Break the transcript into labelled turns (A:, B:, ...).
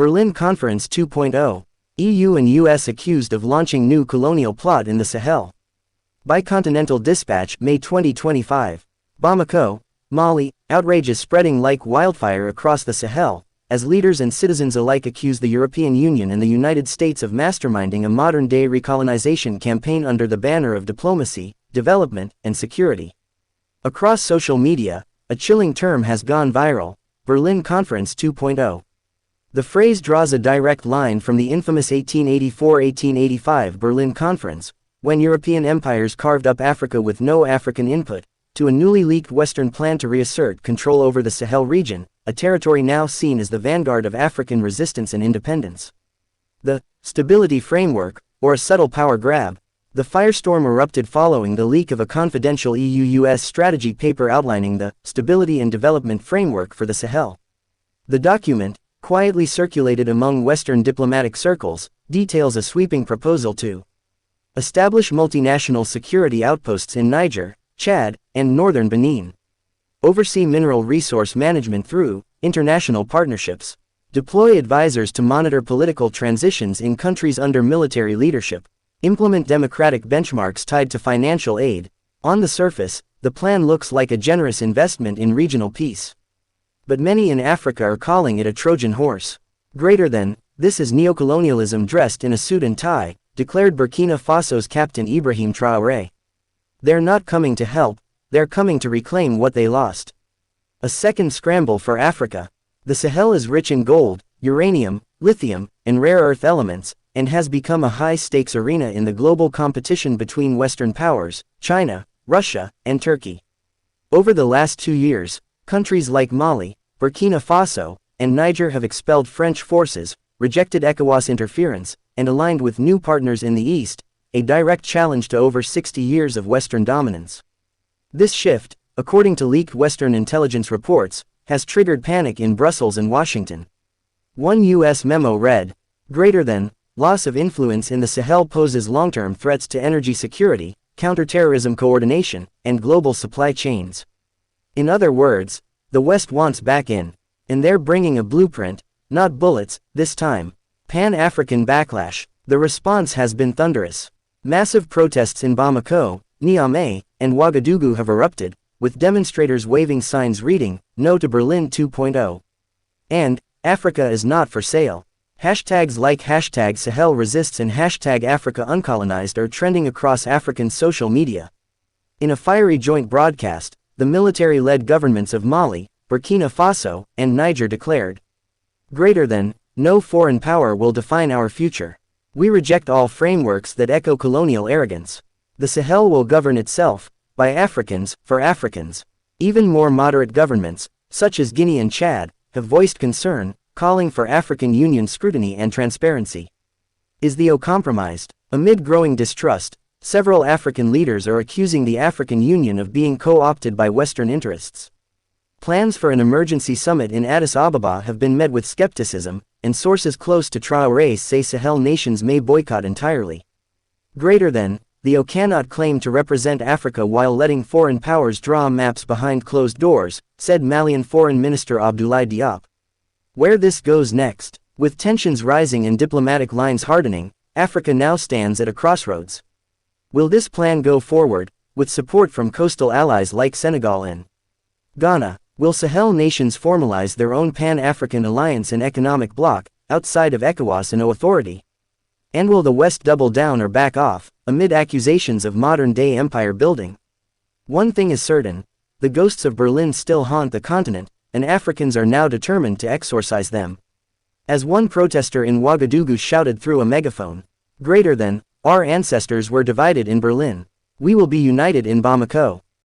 A: Berlin Conference 2.0. EU and US accused of launching new colonial plot in the Sahel. Bicontinental Dispatch, May 2025. Bamako, Mali, outrage is spreading like wildfire across the Sahel, as leaders and citizens alike accuse the European Union and the United States of masterminding a modern-day recolonization campaign under the banner of diplomacy, development, and security. Across social media, a chilling term has gone viral: Berlin Conference 2.0. The phrase draws a direct line from the infamous 1884-1885 Berlin Conference, when European empires carved up Africa with no African input, to a newly leaked Western plan to reassert control over the Sahel region, a territory now seen as the vanguard of African resistance and independence. The Stability Framework, or a subtle power grab, the firestorm erupted following the leak of a confidential EU-US strategy paper outlining the Stability and Development Framework for the Sahel. The document, quietly circulated among Western diplomatic circles, details a sweeping proposal to establish multinational security outposts in Niger, Chad, and northern Benin. Oversee mineral resource management through international partnerships. Deploy advisors to monitor political transitions in countries under military leadership. Implement democratic benchmarks tied to financial aid. On the surface, the plan looks like a generous investment in regional peace. But many in Africa are calling it a Trojan horse. This is neocolonialism dressed in a suit and tie, declared Burkina Faso's Captain Ibrahim Traoré. They're not coming to help, they're coming to reclaim what they lost. A second scramble for Africa. The Sahel is rich in gold, uranium, lithium, and rare earth elements, and has become a high-stakes arena in the global competition between Western powers, China, Russia, and Turkey. Over the last 2 years, countries like Mali, Burkina Faso, and Niger have expelled French forces, rejected ECOWAS interference, and aligned with new partners in the East, a direct challenge to over 60 years of Western dominance. This shift, according to leaked Western intelligence reports, has triggered panic in Brussels and Washington. One U.S. memo read, "Loss of influence in the Sahel poses long-term threats to energy security, counterterrorism coordination, and global supply chains." In other words, the West wants back in, and they're bringing a blueprint, not bullets, this time. Pan-African backlash. The response has been thunderous. Massive protests in Bamako, Niamey, and Ouagadougou have erupted, with demonstrators waving signs reading, "No to Berlin 2.0. and "Africa is not for sale." Hashtags like #Sahel resists and #Africa uncolonized are trending across African social media. In a fiery joint broadcast, the military-led governments of Mali, Burkina Faso, and Niger declared, "No foreign power will define our future. We reject all frameworks that echo colonial arrogance. The Sahel will govern itself, by Africans, for Africans." Even more moderate governments, such as Guinea and Chad, have voiced concern, calling for African Union scrutiny and transparency. Is the EU compromised? Amid growing distrust, several African leaders are accusing the African Union of being co-opted by Western interests. Plans for an emergency summit in Addis Ababa have been met with skepticism, and sources close to Traoré say Sahel nations may boycott entirely. The EU cannot claim to represent Africa while letting foreign powers draw maps behind closed doors, said Malian Foreign Minister Abdoulaye Diop. Where this goes next? With tensions rising and diplomatic lines hardening, Africa now stands at a crossroads. Will this plan go forward, with support from coastal allies like Senegal and Ghana? Will Sahel nations formalize their own Pan-African alliance and economic bloc, outside of ECOWAS and authority? And will the West double down or back off, amid accusations of modern-day empire building? One thing is certain: the ghosts of Berlin still haunt the continent, and Africans are now determined to exorcise them. As one protester in Ouagadougou shouted through a megaphone, "Our ancestors were divided in Berlin. We will be united in Bamako."